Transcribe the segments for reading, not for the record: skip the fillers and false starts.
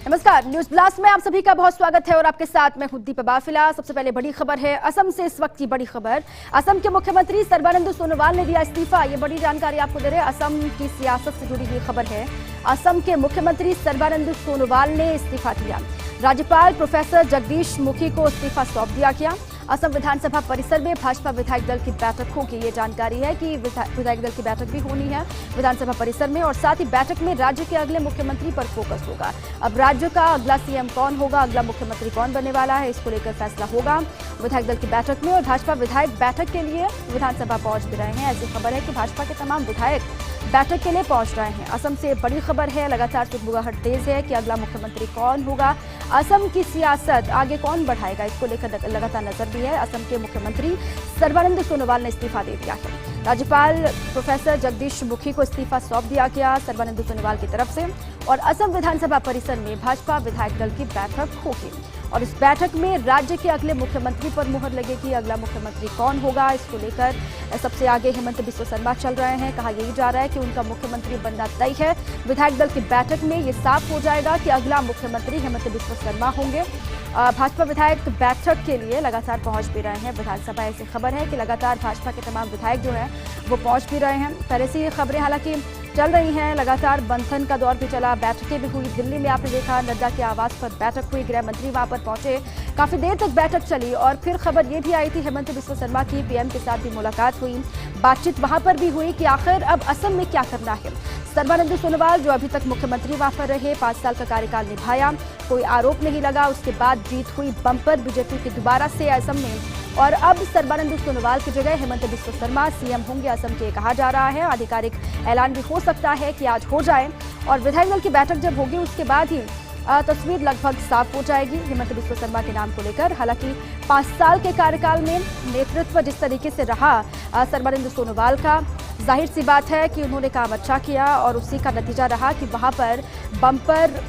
नमस्कार, news blast में आप सभी का बहुत स्वागत है और आपके साथ मैं हूं दीपा बाफिला। सबसे पहले बड़ी खबर है असम से। इस वक्त की बड़ी खबर, असम के मुख्यमंत्री सर्बानंद सोनोवाल ने दिया इस्तीफा। ये बड़ी जानकारी आपको दे रहे हैं, असम की सियासत से जुड़ी हुई खबर है। असम के मुख्यमंत्री सर्बानंद सोनोवाल ने इस्तीफा दिया। राज्यपाल प्रोफेसर जगदीश मुखी को इस्तीफा सौंप दिया गया। असम विधानसभा परिसर में भाजपा विधायक दल की बैठक होगी। ये जानकारी है कि विधायक दल की बैठक भी होनी है विधानसभा परिसर में, और साथ ही बैठक में राज्य के अगले मुख्यमंत्री पर फोकस होगा। अब राज्य का अगला सीएम कौन होगा, अगला मुख्यमंत्री कौन बनने वाला है, इसको लेकर फैसला होगा विधायक दल की बैठक में। और भाजपा विधायक बैठक के लिए विधानसभा पहुंच भी रहे हैं। ऐसी खबर है कि भाजपा के तमाम विधायक बैठक के लिए पहुंच रहे हैं। असम से बड़ी खबर है, लगातार सुगबुगाहट तेज है कि अगला मुख्यमंत्री कौन होगा, असम की सियासत आगे कौन बढ़ाएगा, इसको लेकर लगातार नजर भी है। असम के मुख्यमंत्री सर्बानंद सोनोवाल ने इस्तीफा दे दिया है। राज्यपाल प्रोफेसर जगदीश मुखी को इस्तीफा सौंप दिया गया सर्बानंद सोनोवाल की तरफ से, और असम विधानसभा परिसर में भाजपा विधायक दल की बैठक होगी। और इस बैठक में राज्य के अगले मुख्यमंत्री पर मुहर लगेगी। अगला मुख्यमंत्री कौन होगा, इसको लेकर सबसे आगे हेमंत बिस्वा शर्मा चल रहे हैं। कहा यही जा रहा है कि उनका मुख्यमंत्री बनना तय है। विधायक दल की बैठक में ये साफ हो जाएगा कि अगला मुख्यमंत्री हेमंत बिस्वा शर्मा होंगे। भाजपा विधायक बैठक के लिए लगातार पहुंच भी रहे हैं विधानसभा। ऐसी खबर है कि लगातार भाजपा के तमाम विधायक जो हैं वो पहुंच भी रहे हैं। पहले से ये खबरें हालांकि चल रही हैं, लगातार मंथन का दौर भी चला, बैठकें भी हुई। दिल्ली में आपने देखा नड्डा के आवास पर बैठक हुई, गृह मंत्री वहां पर पहुंचे, काफी देर तक बैठक चली। और फिर खबर ये भी आई थी हेमंत बिस्वा शर्मा की पीएम के साथ भी मुलाकात हुई, बातचीत वहां पर भी हुई कि आखिर अब असम में क्या करना है। सर्बानंद सोनोवाल जो अभी तक मुख्यमंत्री वहां पर रहे, 5 साल का कार्यकाल निभाया, कोई आरोप नहीं लगा। उसके बाद जीत हुई बम्पर बीजेपी की दोबारा से असम में, और अब सर्बानंद सोनोवाल की जगह हेमंत बिस्वा शर्मा सीएम होंगे असम के, कहा जा रहा है। आधिकारिक ऐलान भी हो सकता है कि आज हो जाए, और विधायक दल की बैठक जब होगी उसके बाद ही तस्वीर लगभग साफ हो जाएगी हेमंत बिस्वा शर्मा के नाम को लेकर। हालांकि 5 साल के कार्यकाल में नेतृत्व जिस तरीके से रहा सर्बानंद सोनोवाल का, जाहिर सी बात है कि उन्होंने काम अच्छा किया, और उसी का नतीजा रहा कि वहां पर बम्पर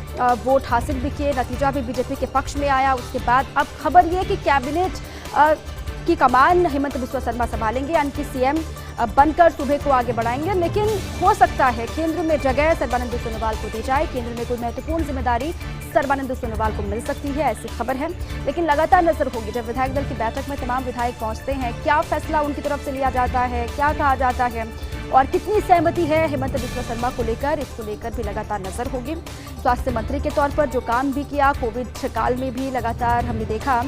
वोट हासिल भी किए, नतीजा भी बीजेपी के पक्ष में आया। उसके बाद अब खबर ये कि कैबिनेट की कमान हेमंत बिस्वा शर्मा संभालेंगे, यानी कि सीएम बनकर सूबे को आगे बढ़ाएंगे। लेकिन हो सकता है केंद्र में जगह सर्बानंद सोनोवाल को दी जाए, केंद्र में कोई महत्वपूर्ण जिम्मेदारी सर्बानंद सोनोवाल को मिल सकती है, ऐसी खबर है। लेकिन लगातार नजर होगी जब विधायक दल की बैठक में तमाम विधायक पहुंचते हैं, क्या फैसला उनकी तरफ से लिया जाता है, क्या कहा जाता है, और कितनी सहमति है हेमंत बिस्वा शर्मा को लेकर, इसको लेकर भी लगातार नजर होगी। स्वास्थ्य मंत्री के तौर पर जो काम भी किया कोविड काल में भी, लगातार हमने देखा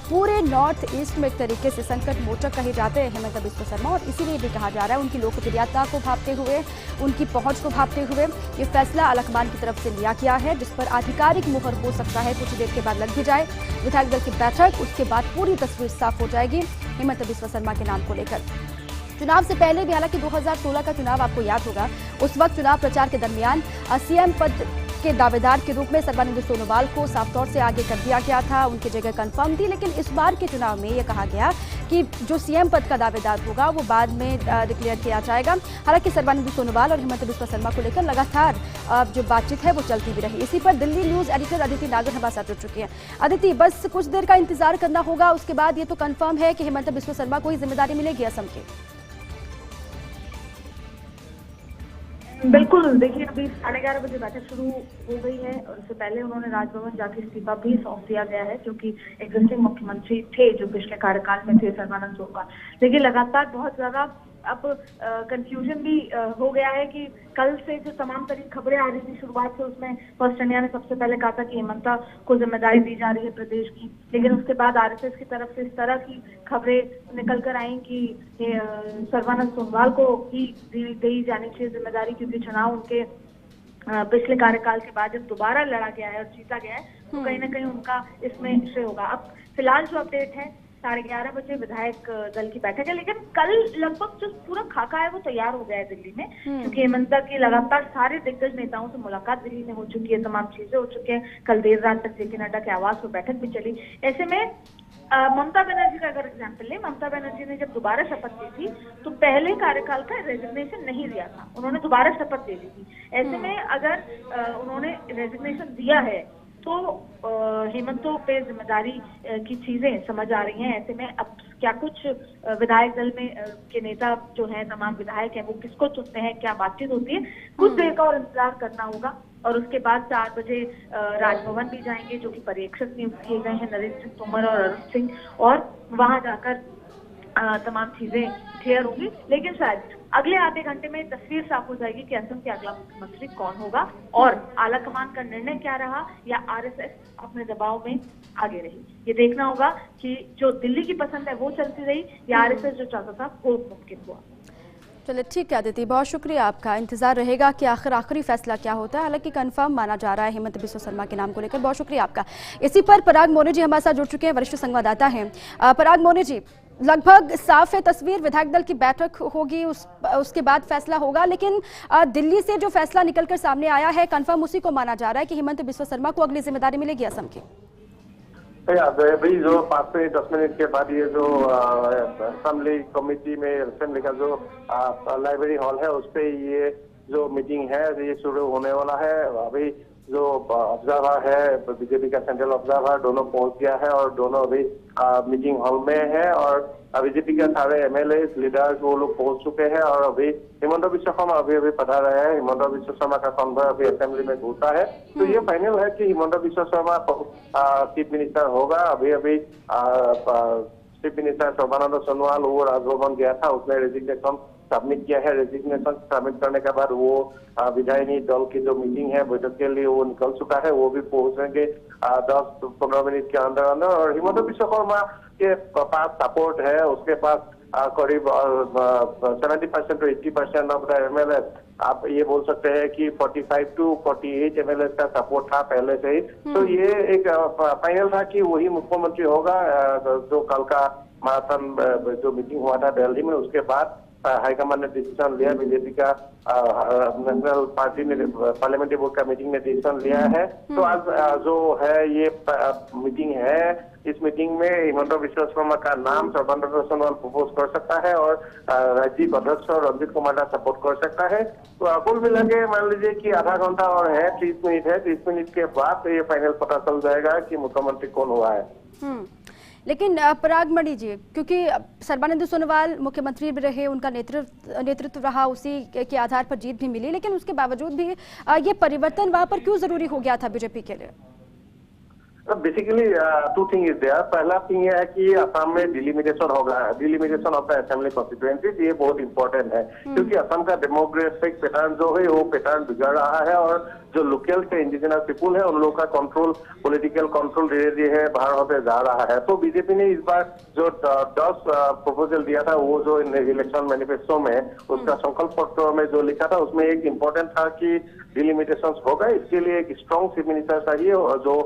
पूरे नॉर्थ ईस्ट में एक तरीके से संकट मोचक कहे जाते हैं हेमंत बिस्वा शर्मा, और इसीलिए भी कहा जा रहा है उनकी लोकप्रियता को भांपते हुए, उनकी पहुंच को भांपते हुए ये फैसला अलकमान की तरफ से लिया गया है, जिस पर आधिकारिक मुहर हो सकता है कुछ देर के बाद लग भी जाए विधायक दल की बैठक। उसके बाद पूरी तस्वीर साफ हो जाएगी हेमंत बिस्वा शर्मा के नाम को लेकर। चुनाव से पहले भी, हालांकि 2016 का चुनाव आपको याद होगा, उस वक्त चुनाव प्रचार के दरमियान सीएम पद के दावेदार के रूप में सर्बानंद सोनोवाल को साफ तौर से आगे कर दिया गया था, उनकी जगह कंफर्म थी। लेकिन इस बार के चुनाव में यह कहा गया कि जो सीएम पद का दावेदार होगा वो बाद में डिक्लेयर किया जाएगा। हालांकि सर्बानंद सोनोवाल और हेमंत बिस्वा शर्मा को लेकर लगातार जो बातचीत है वो चलती भी रही। इसी पर दिल्ली न्यूज एडिटर अदिति नागर हमारे साथ जुड़ चुकी है। अदिति, बस कुछ देर का इंतजार करना होगा, उसके बाद ये तो कंफर्म है कि हेमंत बिस्वा शर्मा को ही जिम्मेदारी मिलेगी असम की। बिल्कुल, देखिए अभी 11:30 बजे बैठक शुरू हो गई है, और इससे पहले उन्होंने राजभवन जाकर इस्तीफा भी सौंप दिया गया है, जो कि एग्जिस्टिंग मुख्यमंत्री थे जो पिछले कार्यकाल में थे सर्बानंद सोनोवाल। देखिए लगातार बहुत ज्यादा अब कंफ्यूजन भी हो गया है कि कल से जो तमाम तरीके खबरें आ रही थी शुरुआत से, उसमें फर्स्ट इंडिया ने सबसे पहले कहा था कि हेमंता को जिम्मेदारी दी जा रही है प्रदेश की, लेकिन उसके बाद आरएसएस की तरफ से इस तरह की खबरें निकल कर आई कि सर्बानंद सोनोवाल को ही दी जानी चाहिए जिम्मेदारी, क्योंकि चुनाव उनके पिछले कार्यकाल के बाद जब दोबारा लड़ा गया है और जीता गया है, तो कहीं ना कहीं उनका इसमें श्रेय होगा। अब फिलहाल जो अपडेट है 11:30 बजे विधायक दल की बैठक है, लेकिन कल लगभग जो पूरा खाका है वो तैयार हो गया है दिल्ली में, क्योंकि हेमंता की लगातार सारे दिग्गज नेताओं से मुलाकात दिल्ली में हो चुकी है, तमाम चीजें हो चुकी हैं। कल देर रात तक जेपी नड्डा के आवास पर बैठक भी चली। ऐसे में ममता बनर्जी का अगर एग्जाम्पल ले, ममता बनर्जी ने जब दोबारा शपथ ली थी तो पहले कार्यकाल का रेजिग्नेशन नहीं दिया था, उन्होंने दोबारा शपथ ले ली थी। ऐसे में अगर उन्होंने रेजिग्नेशन दिया है तो हेमंतों पे जिम्मेदारी की चीजें समझ आ रही हैं। ऐसे में अब क्या कुछ विधायक दल में के नेता जो हैं, तमाम विधायक हैं, वो किसको चुनते हैं, क्या बातचीत होती है, कुछ देर का और इंतजार करना होगा। और उसके बाद 4 बजे राजभवन भी जाएंगे, जो कि पर्यवेक्षक नियुक्त किए गए हैं नरेंद्र सिंह तोमर और अरुण सिंह, और वहां जाकर तमाम चीजें क्लियर होंगी। लेकिन शायद अगले आधे घंटे में तस्वीर साफ हो जाएगी कि असम के अगला मुख्यमंत्री कौन होगा और आला कमान का निर्णय क्या रहा, या आरएसएस अपने दबाव में आगे रही। ये देखना होगा कि जो दिल्ली की पसंद है वो चलती रही या आरएसएस जो चाहता था वो मुमकिन हुआ। चलिए ठीक है अदिति, बहुत शुक्रिया आपका। इंतजार रहेगा कि आखिर आखिरी फैसला क्या होता है। हालांकि कंफर्म माना जा रहा है हेमंत बिस्वा शर्मा के नाम को लेकर। बहुत शुक्रिया आपका। इसी पर पराग मोने जी हमारे साथ जुड़ चुके हैं, वरिष्ठ संवाददाता हैं। पराग मोने जी, लगभग साफ है तस्वीर, विधायक दल की बैठक होगी, उसके बाद फैसला होगा, लेकिन दिल्ली से जो फैसला निकलकर सामने आया है कंफर्म उसी को माना जा रहा है कि हेमंत बिस्वा शर्मा को अगली जिम्मेदारी मिलेगी असम की। भाई जो 5 से 10 मिनट के बाद ये जो असेंबली कमेटी में असेंबली का जो लाइब्रेरी हॉल है उस पे ये जो मीटिंग है ये शुरू होने वाला है। अभी जो ऑब्जर्वर है बीजेपी का सेंट्रल ऑब्जर्वर दोनों पहुंच गया है और दोनों अभी मीटिंग हॉल में है और बीजेपी के सारे एमएलए लीडर्स वो लोग पहुंच चुके हैं और अभी हिमंत बिस्वा शर्मा अभी पढ़ा रहे हैं। हिमंत बिस्वा शर्मा का कन्वॉय अभी असेंबली में घुसा है, तो ये फाइनल है कि हिमंत बिस्वा शर्मा चीफ मिनिस्टर होगा। अभी चीफ मिनिस्टर सर्बानंद सोनोवाल वो राजभवन गया था, उसने रेजिग्नेशन सबमिट किया है। रेजिग्नेशन सबमिट करने के बाद वो विधायिनी दल की जो मीटिंग है बैठक के लिए वो निकल चुका है, वो भी पहुंचेंगे 10-15 मिनट के अंदर अंदर। और हिमंत बिस्वा शर्मा के पास सपोर्ट है, उसके पास करीब 70% to 80% ऑफ द एमएलए, आप ये बोल सकते हैं कि 45 to 48 एमएलए का सपोर्ट था पहले से ही। तो ये एक फाइनल था कि वही मुख्यमंत्री होगा। जो कल का माराथन जो मीटिंग हुआ था दिल्ली में, उसके बाद हाईकमान ने डिसीजन लिया, बीजेपी का नेशनल पार्टी ने पार्लियामेंट्री बोर्ड का मीटिंग में डिसीजन लिया है। तो आज जो है ये मीटिंग है, इस मीटिंग में हिमंत बिस्वा शर्मा का नाम सर्बानंद सोनोवाल प्रपोज कर सकता है और राज्य अध्यक्ष रंजीत कुमार का सपोर्ट कर सकता है। तो कुल मिला के मान लीजिए कि आधा घंटा और है, 30 मिनट है। 30 मिनट के बाद ये फाइनल पता चल जाएगा कि मुख्यमंत्री कौन हुआ है। लेकिन पराग मणि जी, क्योंकि सर्बानंद सोनोवाल मुख्यमंत्री भी रहे, उनका नेतृत्व रहा, उसी के आधार पर जीत भी मिली, लेकिन उसके बावजूद भी ये परिवर्तन वहां पर क्यों जरूरी हो गया था बीजेपी के लिए? Basically 2 thing is there. पहला थिंग ये है कि असम में डिलिमिटेशन होगा, delimitation of the assembly constituencies, ये बहुत इंपॉर्टेंट है क्योंकि असम का डेमोग्राफिक पैटर्न जो है वो पैटर्न बिगड़ रहा है और जो लोकल से इंडिजिनस पीपुल है उन लोगों का कंट्रोल, पॉलिटिकल कंट्रोल धीरे धीरे बाहर होते जा रहा है। तो बीजेपी ने इस बार जो 10 प्रपोजल दिया था, वो जो इलेक्शन मैनिफेस्टो में उसका संकल्प पत्र में जो लिखा था उसमें एक इम्पोर्टेंट था कि डिलिमिटेशन होगा। इसके लिए एक स्ट्रॉन्ग चीफ मिनिस्टर चाहिए और जो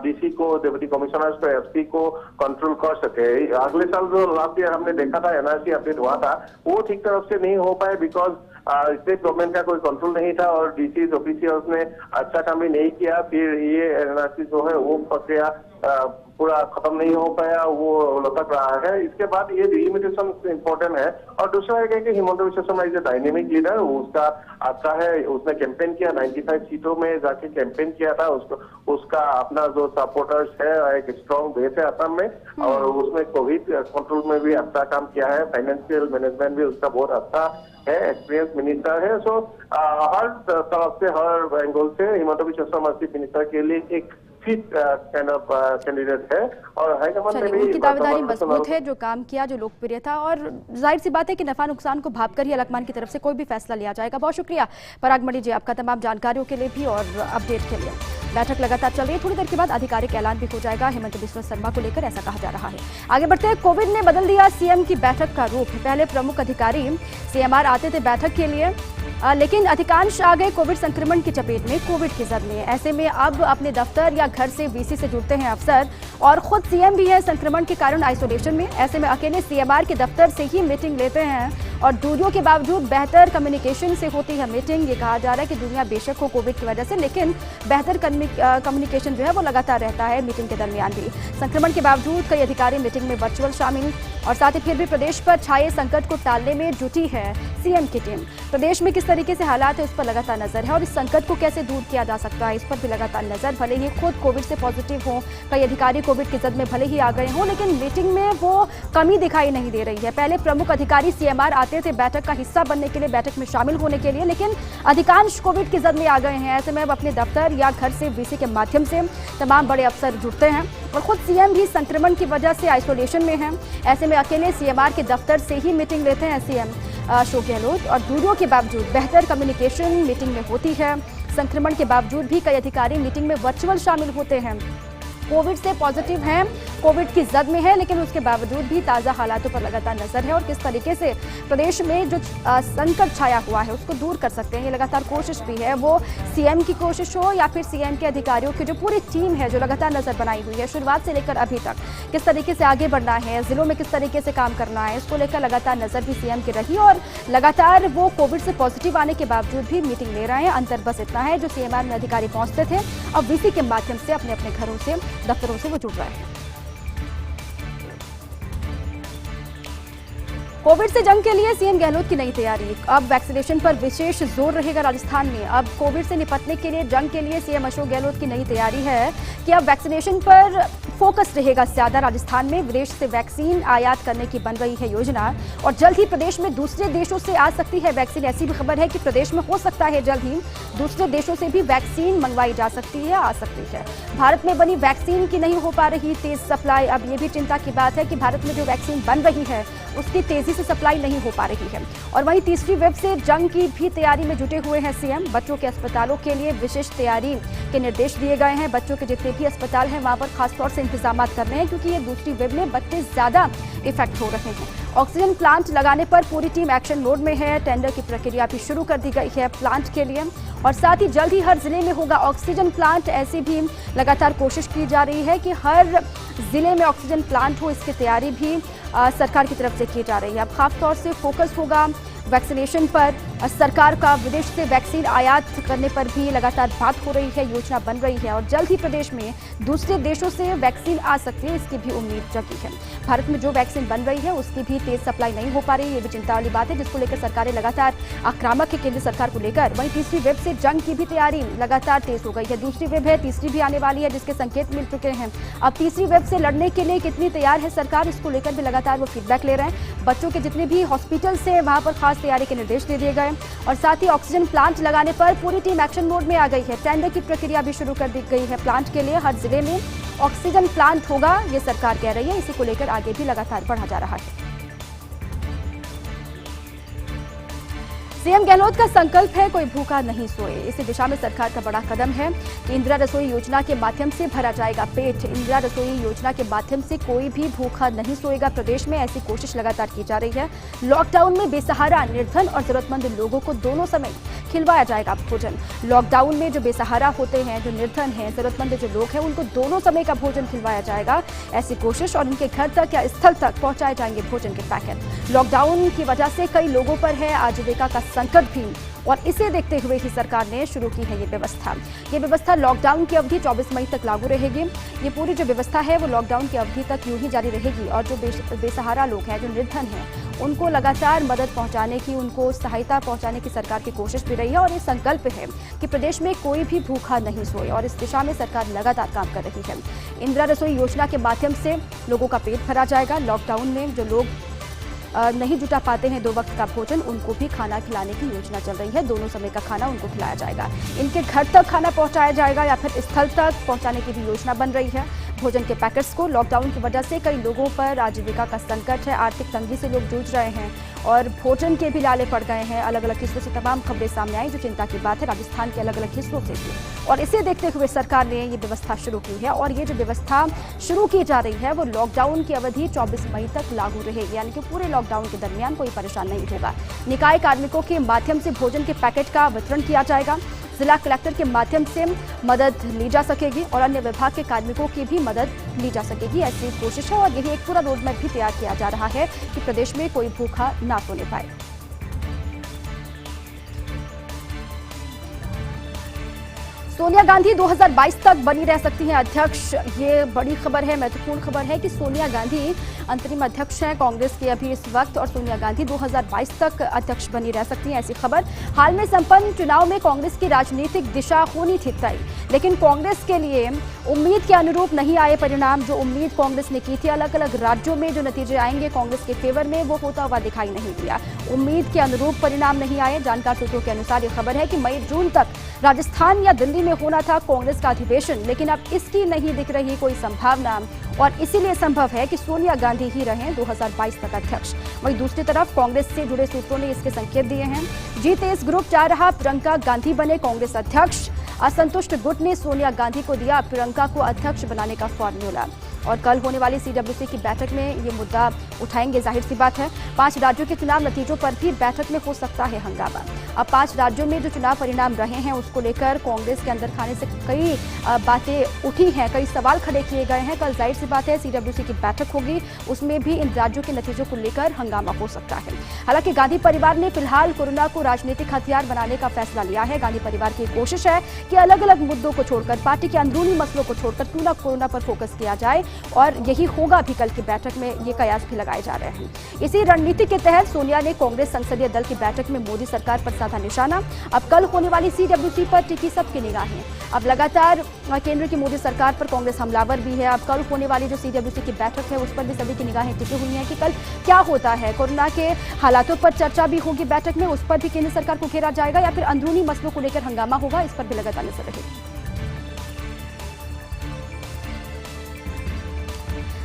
डीसी को, डिप्टी कमिश्नर्स को, एसपी को कंट्रोल कर सके। अगले साल जो लास्ट ईयर हमने देखा था एनआरसी अपडेट हुआ था, वो ठीक तरफ से नहीं हो पाए बिकॉज स्टेट गवर्नमेंट का कोई कंट्रोल नहीं था और डीसी ऑफिशियल्स ने अच्छा काम भी नहीं किया। फिर ये एनआरसी जो है वो प्रक्रिया पूरा खत्म नहीं हो पाया, वो लटक रहा है। इसके बाद ये डिलिमिटेशन इम्पोर्टेंट है। और दूसरा है कि Himanta Biswa Sharma is a dynamic leader, उसका अच्छा है, उसने कैंपेन किया, 95 सीटों में जाके कैंपेन किया था। उसका अपना जो सपोर्टर्स है एक स्ट्रॉन्ग बेस है असम में और उसने कोविड कंट्रोल में भी अच्छा काम किया है, फाइनेंशियल मैनेजमेंट भी उसका बहुत अच्छा है, एक्सपीरियंस मिनिस्टर है। सो हर तरफ से, हर एंगल से हिमंत बिस्वा शर्मा चीफ मिनिस्टर के लिए एक फिट काइंड ऑफ कैंडिडेट है और हाईकमान ने भी उनकी दावेदारी मजबूत है, जो काम किया, जो लोकप्रिय था, और जाहिर सी बात है कि नफा नुकसान को भांप कर ही अलकमान की तरफ से कोई भी फैसला लिया जाएगा। बहुत शुक्रिया पराग मणि जी आपका तमाम जानकारियों के लिए भी और अपडेट के लिए। बैठक लगातार चल रही है, थोड़ी देर के बाद आधिकारिक ऐलान भी हो जाएगा हेमंत बिस्वा शर्मा को लेकर, ऐसा कहा जा रहा है। आगे बढ़ते हैं, कोविड ने बदल दिया सीएम की बैठक का रूप। पहले प्रमुख अधिकारी सीएमआर आते थे बैठक के लिए, लेकिन अधिकांश आ गए कोविड संक्रमण की चपेट में, कोविड की जद में। ऐसे में अब अपने दफ्तर या घर से वीसी से जुड़ते हैं अफसर और खुद सीएम भी है संक्रमण के कारण आइसोलेशन में। ऐसे में अकेले सीएमआर के दफ्तर से ही मीटिंग लेते हैं और दूरियों के बावजूद बेहतर कम्युनिकेशन से होती है मीटिंग। ये कहा जा रहा है कि दुनिया बेशक हो कोविड की वजह से, लेकिन बेहतर कम्युनिकेशन जो है वो लगातार रहता है मीटिंग के दरमियान भी। संक्रमण के बावजूद कई अधिकारी मीटिंग में वर्चुअल शामिल और साथ ही फिर भी प्रदेश पर छाए संकट को टालने में जुटी है सीएम की टीम। प्रदेश में किस तरीके से हालात है उस पर लगातार नजर है और इस संकट को कैसे दूर किया जा सकता है इस पर भी लगातार नजर। भले ही खुद कोविड से पॉजिटिव हो, कई अधिकारी कोविड की जद में भले ही आ गए हों, लेकिन मीटिंग में वो कमी दिखाई नहीं दे रही है। पहले प्रमुख अधिकारी सीएमआर आते थे बैठक का हिस्सा बनने के लिए, बैठक में शामिल होने के लिए, लेकिन अधिकांश कोविड की जद में आ गए हैं। ऐसे में अब अपने दफ्तर या घर से वीसी के माध्यम से तमाम बड़े अफसर जुड़ते हैं और खुद सीएम भी संक्रमण की वजह से आइसोलेशन में हैं। ऐसे में अकेले सीएमआर के दफ्तर से ही मीटिंग लेते हैं सीएम अशोक गहलोत और दूरियों के बावजूद बेहतर कम्युनिकेशन मीटिंग में होती है। संक्रमण के बावजूद भी कई अधिकारी मीटिंग में वर्चुअल शामिल होते हैं। कोविड से पॉजिटिव हैं, कोविड की जद में है, लेकिन उसके बावजूद भी ताज़ा हालातों पर लगातार नजर है और किस तरीके से प्रदेश में जो संकट छाया हुआ है उसको दूर कर सकते हैं, ये लगातार कोशिश भी है। वो सीएम की कोशिश हो या फिर सीएम के अधिकारियों की जो पूरी टीम है जो लगातार नजर बनाई हुई है शुरुआत से लेकर अभी तक, किस तरीके से आगे बढ़ना है, जिलों में किस तरीके से काम करना है, इसको लेकर लगातार नजर भी सीएम की रही और लगातार वो कोविड से पॉजिटिव आने के बावजूद भी मीटिंग ले रहे हैं। अंतर बस इतना है, जो सीएमआर में अधिकारी पहुंचते थे अब वीसी के माध्यम से अपने अपने घरों से, दफ्तरों से वो जुड़ रहे हैं। कोविड से जंग के लिए सीएम गहलोत की नई तैयारी। अब वैक्सीनेशन पर विशेष जोर रहेगा राजस्थान में। अब कोविड से निपटने के लिए, जंग के लिए सीएम अशोक गहलोत की नई तैयारी है कि अब वैक्सीनेशन पर फोकस रहेगा ज्यादा राजस्थान में। विदेश से वैक्सीन आयात करने की बन रही है योजना और जल्द ही प्रदेश में दूसरे देशों से आ सकती है वैक्सीन। ऐसी भी खबर है कि प्रदेश में हो सकता है जल्द ही दूसरे देशों से भी वैक्सीन मंगवाई जा सकती है, आ सकती है। भारत में बनी वैक्सीन की नहीं हो पा रही तेज सप्लाई। अब ये भी चिंता की बात है कि भारत में जो वैक्सीन बन रही है उसकी तेजी से सप्लाई नहीं हो पा रही है। और वहीं तीसरी वेव से जंग की भी तैयारी में जुटे हुए हैं सीएम। बच्चों के अस्पतालों के लिए विशेष तैयारी के निर्देश दिए गए हैं। बच्चों के जितने भी अस्पताल हैं वहां पर खासतौर से इंतजाम करने हैं, क्योंकि ये दूसरी वेव में बच्चे ज्यादा इफेक्ट हो रहे हैं। ऑक्सीजन प्लांट लगाने पर पूरी टीम एक्शन मोड में है। टेंडर की प्रक्रिया भी शुरू कर दी गई है प्लांट के लिए और साथ ही जल्द ही हर जिले में होगा ऑक्सीजन प्लांट। ऐसी भी लगातार कोशिश की जा रही है कि हर जिले में ऑक्सीजन प्लांट हो, इसकी तैयारी भी सरकार की तरफ से की जा रही है। अब खास तौर से फोकस होगा वैक्सीनेशन पर। सरकार का विदेश से वैक्सीन आयात करने पर भी लगातार बात हो रही है, योजना बन रही है और जल्द ही प्रदेश में दूसरे देशों से वैक्सीन आ सकती है, इसकी भी उम्मीद जगी है। भारत में जो वैक्सीन बन रही है उसकी भी तेज सप्लाई नहीं हो पा रही है, ये भी चिंता वाली बात है, जिसको लेकर सरकारें लगातार आक्रामक है केंद्र सरकार को लेकर। वहीं तीसरी वेव से जंग की भी तैयारी लगातार तेज हो गई है। दूसरी वेव है, तीसरी भी आने वाली है, जिसके संकेत मिल चुके हैं। अब तीसरी वेव से लड़ने के लिए कितनी तैयार है सरकार, इसको लेकर भी लगातार वो फीडबैक ले रहे हैं। बच्चों के जितने भी हॉस्पिटल से वहां पर खास तैयारी के निर्देश दे दिए गए और साथ ही ऑक्सीजन प्लांट लगाने पर पूरी टीम एक्शन मोड में आ गई है। टेंडर की प्रक्रिया भी शुरू कर दी गई है प्लांट के लिए। हर जिले में ऑक्सीजन प्लांट होगा, ये सरकार कह रही है। इसी को लेकर आगे भी लगातार बढ़ा जा रहा है। सीएम गहलोत का संकल्प है कोई भूखा नहीं सोए। इसी दिशा में सरकार का बड़ा कदम है कि इंदिरा रसोई योजना के माध्यम से भरा जाएगा पेट। इंदिरा रसोई योजना के माध्यम से कोई भी भूखा नहीं सोएगा प्रदेश में, ऐसी कोशिश लगातार की जा रही है। लॉकडाउन में बेसहारा, निर्धन और जरूरतमंद लोगों को दोनों समय खिलवाया जाएगा भोजन। लॉकडाउन में जो बेसहारा होते हैं, जो निर्धन हैं, जरूरतमंद जो लोग हैं, उनको दोनों समय का भोजन खिलवाया जाएगा, ऐसी कोशिश। और उनके घर तक या स्थल तक पहुंचाए जाएंगे भोजन के पैकेट। लॉकडाउन की वजह से कई लोगों पर है आजीविका का संकट भी और इसे देखते हुए ही सरकार ने शुरू की है ये व्यवस्था। ये व्यवस्था लॉकडाउन की अवधि 24 मई तक लागू रहेगी। ये पूरी जो व्यवस्था है वो लॉकडाउन की अवधि तक यूं ही जारी रहेगी और जो बेसहारा लोग हैं, जो निर्धन हैं, उनको लगातार मदद पहुंचाने की, उनको सहायता पहुंचाने की सरकार की कोशिश भी रही है। और ये संकल्प है कि प्रदेश में कोई भी भूखा नहीं सोए और इस दिशा में सरकार लगातार काम कर रही है। इंदिरा रसोई योजना के माध्यम से लोगों का पेट भरा जाएगा। लॉकडाउन में जो लोग नहीं जुटा पाते हैं 2 वक्त का भोजन, उनको भी खाना खिलाने की योजना चल रही है। दोनों समय का खाना उनको खिलाया जाएगा। इनके घर तक खाना पहुंचाया जाएगा या फिर स्थल तक पहुंचाने की भी योजना बन रही है। भोजन के पैकेट्स को लॉकडाउन की वजह से कई लोगों पर आजीविका का संकट है, आर्थिक तंगी से लोग जूझ रहे हैं और भोजन के भी लाले पड़ गए हैं। अलग अलग हिस्सों से तमाम खबरें सामने आई जो चिंता की बात है, राजस्थान के अलग अलग हिस्सों से भी। और इसे देखते हुए सरकार ने ये व्यवस्था शुरू की है और ये जो व्यवस्था शुरू की जा रही है वो लॉकडाउन की अवधि 24 मई तक लागू रहेगी, यानी कि पूरे लॉकडाउन के दरमियान कोई परेशान नहीं होगा। निकाय कार्मिकों के माध्यम से भोजन के पैकेट का वितरण किया जाएगा। जिला कलेक्टर के माध्यम से मदद ली जा सकेगी और अन्य विभाग के कार्मिकों की भी मदद ली जा सकेगी, ऐसी कोशिश है। और यही एक पूरा रोडमैप भी तैयार किया जा रहा है कि प्रदेश में कोई भूखा ना सोने पाए। सोनिया गांधी 2022 तक बनी रह सकती हैं अध्यक्ष। ये बड़ी खबर है, महत्वपूर्ण खबर है कि सोनिया गांधी अंतरिम अध्यक्ष हैं कांग्रेस के अभी इस वक्त, और सोनिया गांधी 2022 तक अध्यक्ष बनी रह सकती हैं, ऐसी खबर। हाल में संपन्न चुनाव में कांग्रेस की राजनीतिक दिशा होनी थी तय, लेकिन कांग्रेस के लिए उम्मीद के अनुरूप नहीं आए परिणाम। जो उम्मीद कांग्रेस ने की थी, अलग अलग राज्यों में जो नतीजे आएंगे कांग्रेस के फेवर में, वो होता हुआ दिखाई नहीं दिया। उम्मीद के अनुरूप परिणाम नहीं आए। जानकार सूत्रों के अनुसार ये खबर है कि मई जून तक राजस्थान या दिल्ली में होना था कांग्रेस का अधिवेशन, लेकिन अब इसकी नहीं दिख रही कोई संभावना, और इसीलिए संभव है कि सोनिया गांधी ही रहें 2022 तक अध्यक्ष। वहीं दूसरी तरफ कांग्रेस से जुड़े सूत्रों ने इसके संकेत दिए हैं। जी23 ग्रुप चाह रहा प्रियंका गांधी बने कांग्रेस अध्यक्ष। असंतुष्ट गुट ने सोनिया गांधी को दिया प्रियंका को अध्यक्ष बनाने का फॉर्मूला, और कल होने वाली सीडब्ल्यूसी की बैठक में ये मुद्दा उठाएंगे। जाहिर सी बात है, 5 राज्यों के चुनाव नतीजों पर भी बैठक में हो सकता है हंगामा। अब 5 राज्यों में जो चुनाव परिणाम रहे हैं उसको लेकर कांग्रेस के अंदर खाने से कई बातें उठी हैं, कई सवाल खड़े किए गए हैं। कल जाहिर सी बात है सीडब्ल्यूसी की बैठक होगी, उसमें भी इन राज्यों के नतीजों को लेकर हंगामा हो सकता है। हालांकि गांधी परिवार ने फिलहाल कोरोना को राजनीतिक हथियार बनाने का फैसला लिया है। गांधी परिवार की कोशिश है कि अलग अलग मुद्दों को छोड़कर, पार्टी के अंदरूनी मसलों को छोड़कर पूरा कोरोना पर फोकस किया जाए, और यही होगा भी। कल की बैठक में ये कयास भी लगाए जा रहे हैं। इसी रणनीति के तहत सोनिया ने कांग्रेस संसदीय दल की बैठक में मोदी सरकार पर साधा निशाना। अब कल होने वाली सीडब्ल्यूसी पर टिकी सबकी निगाहें। अब लगातार केंद्र की मोदी सरकार पर कांग्रेस हमलावर भी है। अब कल होने वाली जो सीडब्ल्यूसी की बैठक है उस पर भी सभी की निगाहें टिकी हुई हैं कि कल क्या होता है। कोरोना के हालातों पर चर्चा भी होगी बैठक में, उस पर भी केंद्र सरकार को घेरा जाएगा, या फिर अंदरूनी मसलों को लेकर हंगामा होगा, इस पर भी लगातार नजर रहेगी।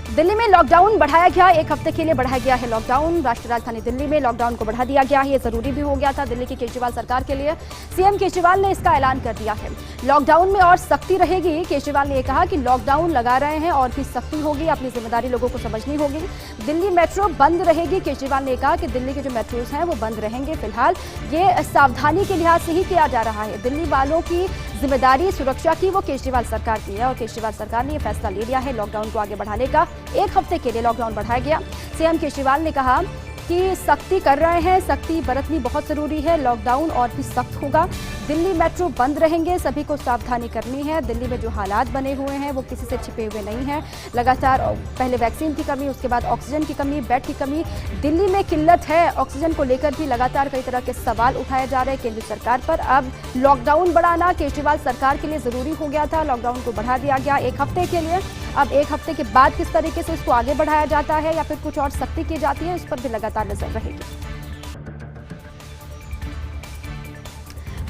दिल्ली में लॉकडाउन बढ़ाया गया, 1 हफ्ते के लिए बढ़ाया गया है लॉकडाउन। राष्ट्रीय राजधानी दिल्ली में लॉकडाउन को बढ़ा दिया गया है, ये जरूरी भी हो गया था दिल्ली की केजरीवाल सरकार के लिए। सीएम केजरीवाल ने इसका ऐलान कर दिया है। लॉकडाउन में और सख्ती रहेगी। केजरीवाल ने कहा कि लॉकडाउन लगा रहे हैं और भी सख्ती होगी, अपनी जिम्मेदारी लोगों को समझनी होगी। दिल्ली मेट्रो बंद रहेगी। केजरीवाल ने कहा कि दिल्ली के जो मेट्रोज हैं वो बंद रहेंगे। फिलहाल ये सावधानी के लिहाज से ही किया जा रहा है। दिल्ली वालों की जिम्मेदारी सुरक्षा की वो केजरीवाल सरकार की है, और केजरीवाल सरकार ने यह फैसला ले लिया है लॉकडाउन को आगे बढ़ाने का। 1 हफ्ते के लिए लॉकडाउन बढ़ाया गया। सीएम केजरीवाल ने कहा कि सख्ती कर रहे हैं, सख्ती बरतनी बहुत जरूरी है, लॉकडाउन और भी सख्त होगा। दिल्ली मेट्रो बंद रहेंगे, सभी को सावधानी करनी है। दिल्ली में जो हालात बने हुए हैं वो किसी से छिपे हुए नहीं हैं। लगातार पहले वैक्सीन की कमी, उसके बाद ऑक्सीजन की कमी, बेड की कमी, दिल्ली में किल्लत है। ऑक्सीजन को लेकर भी लगातार कई तरह के सवाल उठाए जा रहे हैं केंद्र सरकार पर। अब लॉकडाउन बढ़ाना केजरीवाल सरकार के लिए जरूरी हो गया था। लॉकडाउन को बढ़ा दिया गया 1 हफ्ते के लिए। अब 1 हफ्ते के बाद किस तरीके से इसको आगे बढ़ाया जाता है या फिर कुछ और सख्ती की जाती है, इस पर भी लगातार नजर रहेगी।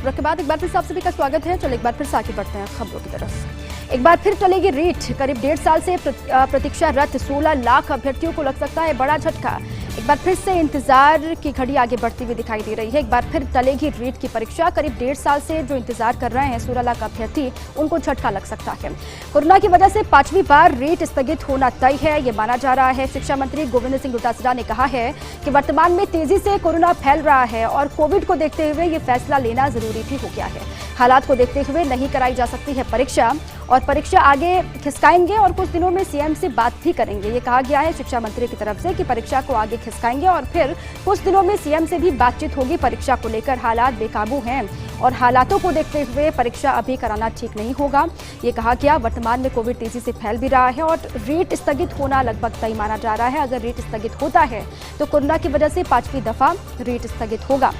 के बाद एक बार फिर आप सभी का स्वागत है। चलो एक बार फिर से आगे बढ़ते हैं खबरों की तरफ। एक बार फिर चलेगी रीट। करीब 1.5 साल से प्रतीक्षारत 16 लाख अभ्यर्थियों को लग सकता है बड़ा झटका। एक बार फिर से इंतजार की घड़ी आगे बढ़ती हुई दिखाई दे रही है। एक बार फिर टलेगी रीट की परीक्षा। करीब 1.5 साल से जो इंतजार कर रहे हैं 16 लाख अभ्यर्थी, उनको झटका लग सकता है। कोरोना की वजह से 5वीं बार रीट स्थगित होना तय है, ये माना जा रहा है। शिक्षा मंत्री गोविंद सिंह डोटासरा ने कहा है कि वर्तमान में तेजी से कोरोना फैल रहा है और कोविड को देखते हुए ये फैसला लेना जरूरी भी हो गया है। हालात को देखते हुए नहीं कराई जा सकती है परीक्षा, और परीक्षा आगे खिसकाएंगे और कुछ दिनों में सीएम से बात भी करेंगे। ये कहा गया है शिक्षा मंत्री की तरफ से कि परीक्षा को आगे खिसकाएंगे और फिर कुछ दिनों में सीएम से भी बातचीत होगी परीक्षा को लेकर। हालात बेकाबू हैं और हालातों को देखते हुए परीक्षा अभी कराना ठीक नहीं होगा, ये कहा गया। वर्तमान में कोविड तेजी से फैल भी रहा है और रीट स्थगित होना लगभग तय माना जा रहा है। अगर रीट स्थगित होता है तो कोरोना की वजह से 5वीं दफा रीट स्थगित होगा।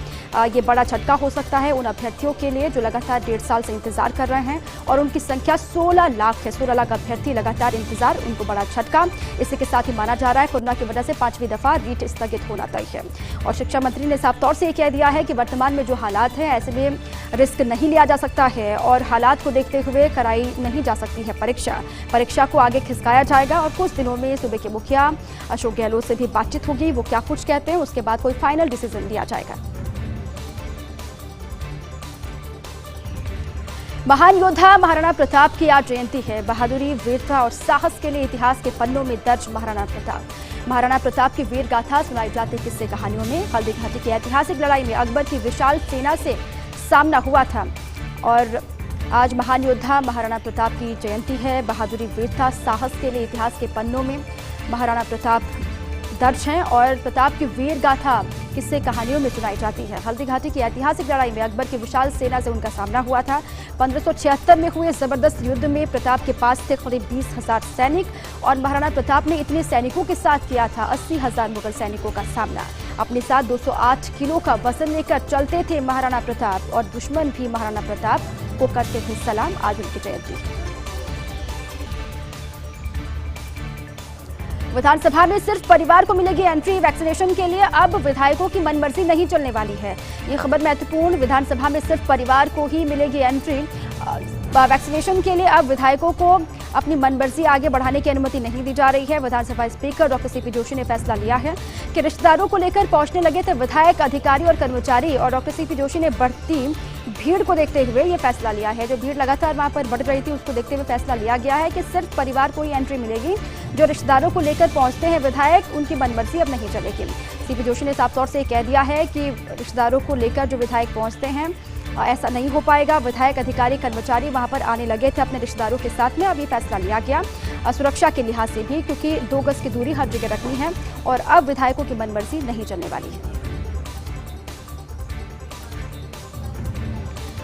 ये बड़ा झटका हो सकता है उन अभ्यर्थियों के लिए जो लगातार 1.5 साल से इंतजार कर रहे हैं, और उनकी संख्या 16 लाख है। 16 लाख अभ्यर्थी लगातार इंतजार, उनको बड़ा झटका। इसी के साथ ही माना जा रहा है कोरोना की वजह से 5वीं दफा रीट स्थगित होना तय है। और शिक्षा मंत्री ने साफ तौर से ये कह दिया है कि वर्तमान में जो हालात हैं ऐसे में रिस्क नहीं लिया जा सकता है और हालात को देखते हुए कराई नहीं जा सकती है परीक्षा। परीक्षा को आगे खिसकाया जाएगा और कुछ दिनों में सूबे के मुखिया अशोक गहलोत से भी बातचीत होगी। वो क्या कुछ कहते हैं उसके बाद कोई फाइनल डिसीजन लिया जाएगा। महान योद्धा महाराणा प्रताप की आज जयंती है। बहादुरी, वीरता और साहस के लिए इतिहास के पन्नों में दर्ज महाराणा प्रताप। महाराणा प्रताप की वीर गाथा सुनाई जाती किस्से कहानियों में। हल्दी घाटी की ऐतिहासिक लड़ाई में अकबर की विशाल सेना से सामना हुआ था, और आज महान योद्धा महाराणा प्रताप की जयंती है। बहादुरी, वीरता, साहस के लिए इतिहास के पन्नों में महाराणा प्रताप दर्ज हैं और प्रताप की वीर गाथा किस्से कहानियों में सुनाई जाती है। हल्दी घाटी की ऐतिहासिक लड़ाई में अकबर की विशाल सेना से उनका सामना हुआ था। 1576 में हुए जबरदस्त युद्ध में प्रताप के पास थे करीब 20,000 सैनिक और महाराणा प्रताप ने इतने सैनिकों के साथ किया था 80,000 मुगल सैनिकों का सामना। अपने साथ 208 किलो का वजन लेकर चलते थे महाराणा प्रताप और दुश्मन भी महाराणा प्रताप को करते थे सलाम। आज उनकी जयंती। विधानसभा में सिर्फ परिवार को मिलेगी एंट्री। वैक्सीनेशन के लिए अब विधायकों की मनमर्जी नहीं चलने वाली है। ये खबर महत्वपूर्ण। विधानसभा में सिर्फ परिवार को ही मिलेगी एंट्री। वैक्सीनेशन के लिए अब विधायकों को अपनी मनमर्जी आगे बढ़ाने की अनुमति नहीं दी जा रही है। विधानसभा स्पीकर डॉक्टर सीपी जोशी ने फैसला लिया है कि रिश्तेदारों को लेकर पहुंचने लगे थे विधायक, अधिकारी और कर्मचारी और डॉक्टर सीपी जोशी ने बढ़ती भीड़ को देखते हुए ये फैसला लिया है। जो भीड़ लगातार वहां पर बढ़ रही थी उसको देखते हुए फैसला लिया गया है कि सिर्फ परिवार को ही एंट्री मिलेगी। जो रिश्तेदारों को लेकर पहुंचते हैं विधायक, उनकी मनमर्जी अब नहीं चलेगी। सीपी जोशी ने साफ तौर से कह दिया है कि रिश्तेदारों को लेकर जो विधायक पहुंचते हैं ऐसा नहीं हो पाएगा। विधायक, अधिकारी, कर्मचारी वहां पर आने लगे थे अपने रिश्तेदारों के साथ में। अब ये फैसला लिया गया सुरक्षा के लिहाज से भी, क्योंकि 2 गज की दूरी हर जगह रखनी है और अब विधायकों की मनमर्जी नहीं चलने वाली है।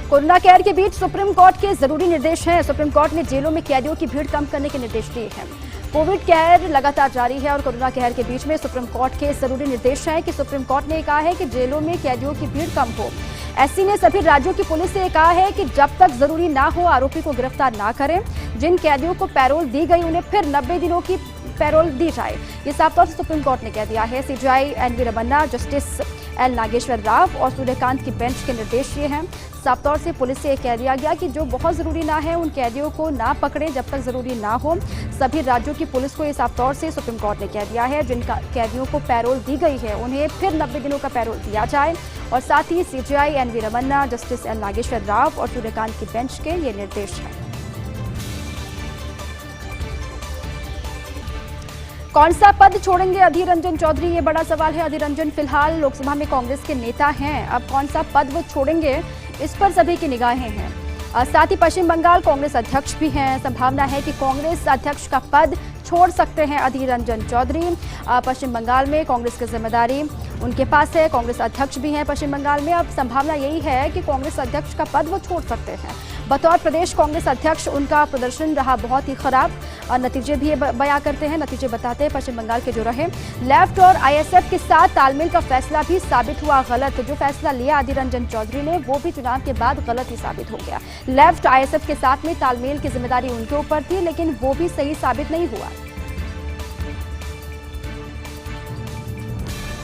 कोरोना केयर के बीच सुप्रीम कोर्ट के जरूरी निर्देश हैं। सुप्रीम कोर्ट ने जेलों में कैदियों की भीड़ कम करने के निर्देश दिए हैं। कोविड केयर लगातार जारी है और कोरोना केयर के बीच में सुप्रीम कोर्ट के जरूरी निर्देश हैं कि सुप्रीम कोर्ट ने कहा है कि जेलों में कैदियों की भीड़ कम हो। एससी ने सभी राज्यों की पुलिस से कहा है कि जब तक जरूरी ना हो आरोपी को गिरफ्तार ना करें। जिन कैदियों को पैरोल दी गई उन्हें फिर 90 दिनों की पैरोल दी जाए। ये साफ तौर से सुप्रीम कोर्ट ने कह दिया है। CJI NV Ramana, justice L Nageswara Rao और सूर्यकांत की बेंच के निर्देश ये हैं। साफ तौर से पुलिस से कह दिया गया कि जो बहुत जरूरी ना है उन कैदियों को ना पकड़े जब तक जरूरी ना हो। सभी राज्यों की पुलिस को ये साफ तौर से सुप्रीम कोर्ट ने कह दिया है। जिन कैदियों को पैरोल दी गई है उन्हें फिर 90 दिनों का पैरोल दिया जाए। और साथ ही CJI NV Ramana, justice L Nageswara Rao और सूर्यकांत की बेंच के ये निर्देश हैं। कौन सा पद छोड़ेंगे अधीर रंजन चौधरी, ये बड़ा सवाल है। अधीर रंजन फिलहाल लोकसभा में कांग्रेस के नेता हैं। अब कौन सा पद वो छोड़ेंगे इस पर सभी की निगाहें हैं। साथ ही पश्चिम बंगाल कांग्रेस अध्यक्ष भी हैं। संभावना है कि कांग्रेस अध्यक्ष का पद छोड़ सकते हैं अधीर रंजन चौधरी। पश्चिम बंगाल में कांग्रेस की जिम्मेदारी उनके पास है। कांग्रेस अध्यक्ष भी हैं पश्चिम बंगाल में। अब संभावना यही है कि कांग्रेस अध्यक्ष का पद वो छोड़ सकते हैं। बतौर प्रदेश कांग्रेस अध्यक्ष उनका प्रदर्शन रहा बहुत ही खराब और नतीजे भी बयां करते हैं। नतीजे बताते हैं पश्चिम बंगाल के जो रहे। लेफ्ट और आईएसएफ के साथ तालमेल का फैसला भी साबित हुआ गलत। जो फैसला लिया अधीर रंजन चौधरी ने वो भी चुनाव के बाद गलत ही साबित हो गया। लेफ्ट आईएसएफ के साथ में तालमेल की जिम्मेदारी उनके ऊपर थी, लेकिन वो भी सही साबित नहीं हुआ।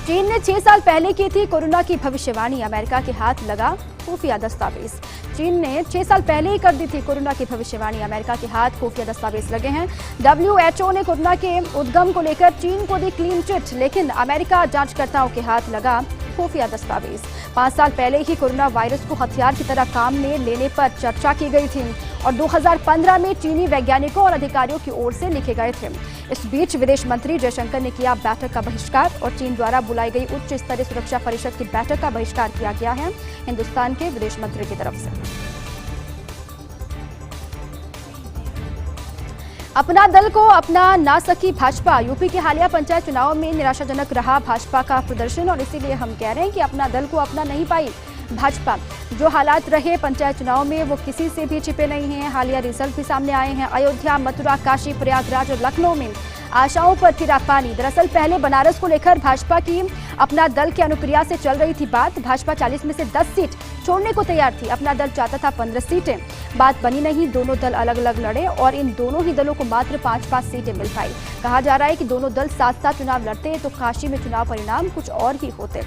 चीन ने 6 साल पहले की थी कोरोना की भविष्यवाणी। अमेरिका के हाथ लगा खुफिया दस्तावेज। चीन ने 6 साल पहले ही कर दी थी कोरोना की भविष्यवाणी। अमेरिका के हाथ खुफिया दस्तावेज लगे हैं। WHO ने कोरोना के उद्गम को लेकर चीन को दी क्लीन चिट, लेकिन अमेरिका जांचकर्ताओं के हाथ लगा खुफिया दस्तावेज। 5 साल पहले ही कोरोना वायरस को हथियार की तरह काम में लेने पर चर्चा की गई थी और 2015 में चीनी वैज्ञानिकों और अधिकारियों की ओर से लिखे गए थे। इस बीच विदेश मंत्री जयशंकर ने किया बैठक का बहिष्कार और चीन द्वारा बुलाई गई उच्च स्तरीय सुरक्षा परिषद की बैठक का बहिष्कार किया गया है हिंदुस्तान के विदेश मंत्री की तरफ से। अपना दल को अपना ना सकी भाजपा। यूपी के हालिया पंचायत चुनाव में निराशाजनक रहा भाजपा का प्रदर्शन और इसीलिए हम कह रहे हैं कि अपना दल को अपना नहीं पाई भाजपा। जो हालात रहे पंचायत चुनाव में वो किसी से भी छिपे नहीं हैं। हालिया रिजल्ट भी सामने आए हैं। अयोध्या, मथुरा, काशी, प्रयागराज और लखनऊ में आशाओं पर फिरा पानी। दरअसल पहले बनारस को लेकर भाजपा की अपना दल के अनुक्रिया से चल रही थी बात। भाजपा 40 में से 10 सीट छोड़ने को तैयार थी। अपना दल चाहता था 15 सीटें। बात बनी नहीं। दोनों दल अलग अलग लड़े और इन दोनों ही दलों को मात्र 5-5 सीटें मिल पाई। कहा जा रहा है कि दोनों दल साथ-साथ चुनाव लड़ते तो काशी में चुनाव परिणाम कुछ और ही होते।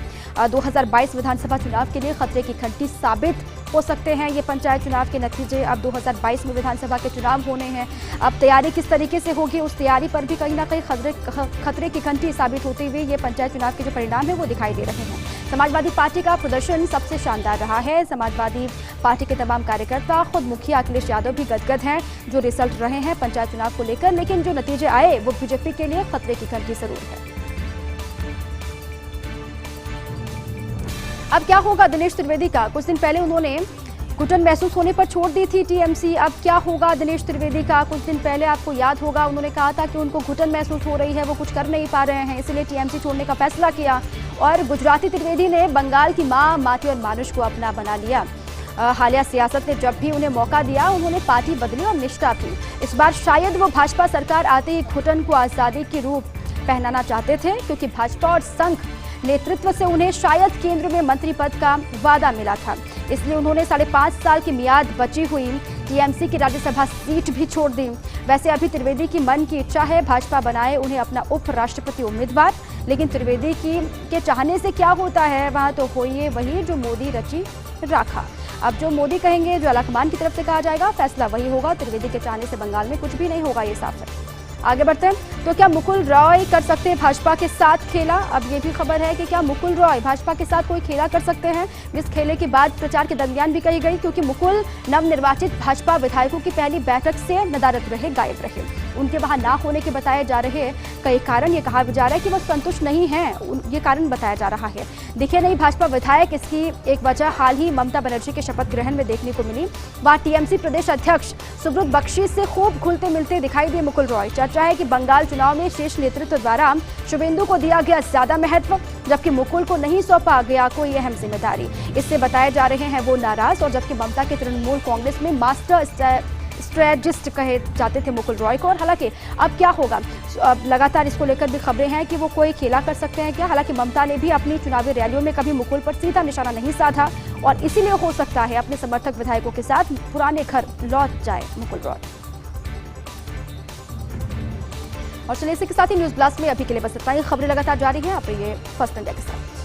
2022 विधानसभा चुनाव के लिए खतरे की घंटी साबित हो सकते हैं ये पंचायत चुनाव के नतीजे। अब 2022 में विधानसभा के चुनाव होने हैं। अब तैयारी किस तरीके से होगी, उस तैयारी पर भी कहीं ना कहीं खतरे की घंटी साबित होते हुए ये पंचायत चुनाव के जो परिणाम है वो दिखाई दे रहे हैं। समाजवादी पार्टी का प्रदर्शन सबसे शानदार रहा है। समाजवादी पार्टी के तमाम कार्यकर्ता, खुद मुखिया अखिलेश यादव भी गदगद हैं जो रिजल्ट रहे हैं पंचायत चुनाव को लेकर, लेकिन जो नतीजे आए वो बीजेपी के लिए खतरे की घंटी जरूर है। अब क्या होगा दिनेश त्रिवेदी का? कुछ दिन पहले उन्होंने घुटन महसूस होने पर छोड़ दी थी टीएमसी। अब क्या होगा दिनेश त्रिवेदी का? कुछ दिन पहले आपको याद होगा उन्होंने कहा था कि उनको घुटन महसूस हो रही है, वो कुछ कर नहीं पा रहे हैं, इसलिए टीएमसी छोड़ने का फैसला किया। और गुजराती त्रिवेदी ने बंगाल की मां, माटी और मानुष को अपना बना लिया। हालिया सियासत ने जब भी उन्हें मौका दिया उन्होंने पार्टी बदली और निष्ठा की। इस बार शायद वो भाजपा सरकार आते ही घुटन को आजादी के रूप पहनाना चाहते थे, क्योंकि भाजपा और संघ नेतृत्व से उन्हें शायद केंद्र में मंत्री पद का वादा मिला था, इसलिए उन्होंने 5.5 साल की मियाद बची हुई टीएमसी की राज्यसभा सीट भी छोड़ दी। वैसे अभी त्रिवेदी की मन की इच्छा है भाजपा बनाए उन्हें अपना उपराष्ट्रपति उम्मीदवार, लेकिन त्रिवेदी के चाहने से क्या होता है, वहां तो होइए वही जो मोदी रची राखा। अब जो मोदी कहेंगे, जो आलाकमान की तरफ से कहा जाएगा, फैसला वही होगा। त्रिवेदी के चाहने से बंगाल में कुछ भी नहीं होगा, ये साफ है। आगे बढ़ते हैं तो क्या मुकुल रॉय कर सकते हैं भाजपा के साथ खेला? अब ये भी खबर है कि क्या मुकुल रॉय भाजपा के साथ कोई खेला कर सकते हैं। इस खेले की बात प्रचार के दरमियान भी कही गई, क्योंकि मुकुल नवनिर्वाचित भाजपा विधायकों की पहली बैठक से नदारद रहे, गायब रहे। उनके वहां ना होने के बताए जा रहे कई कारण, ये कहा जा रहा है कि वो संतुष्ट नहीं हैं, ये कारण बताया जा रहा है। दिखे नहीं भाजपा विधायक, इसकी एक वजह हाल ही ममता बनर्जी के शपथ ग्रहण में देखने को मिली। वहां टीएमसी प्रदेश अध्यक्ष सुब्रत बख्शी से खूब घुलते मिलते दिखाई दिए मुकुल रॉय। चर्चा है कि बंगाल चुनाव में शीर्ष नेतृत्व द्वारा शुभेंदु को दिया गया ज्यादा महत्व, जबकि मुकुल को नहीं सौंपा गया कोई अहम जिम्मेदारी। इससे बताए जा रहे हैं वो नाराज, और जबकि ममता के तृणमूल कांग्रेस में मास्टर स्ट्रेटजिस्ट कहे जाते थे मुकुल रॉय को। और हालांकि अब क्या होगा, अब लगातार इसको लेकर भी खबरें हैं कि वो कोई खेला कर सकते हैं क्या। हालांकि ममता ने भी अपनी चुनावी रैलियों में कभी मुकुल पर सीधा निशाना नहीं साधा, और इसीलिए हो सकता है अपने समर्थक विधायकों के साथ पुराने घर लौट जाए मुकुल रॉय। और चलिए इसी के साथ ही न्यूज ब्लास्ट में अभी के लिए बस इतना ही। खबरें लगातार जारी हैं, आप रहिए फर्स्ट इंडिया के साथ।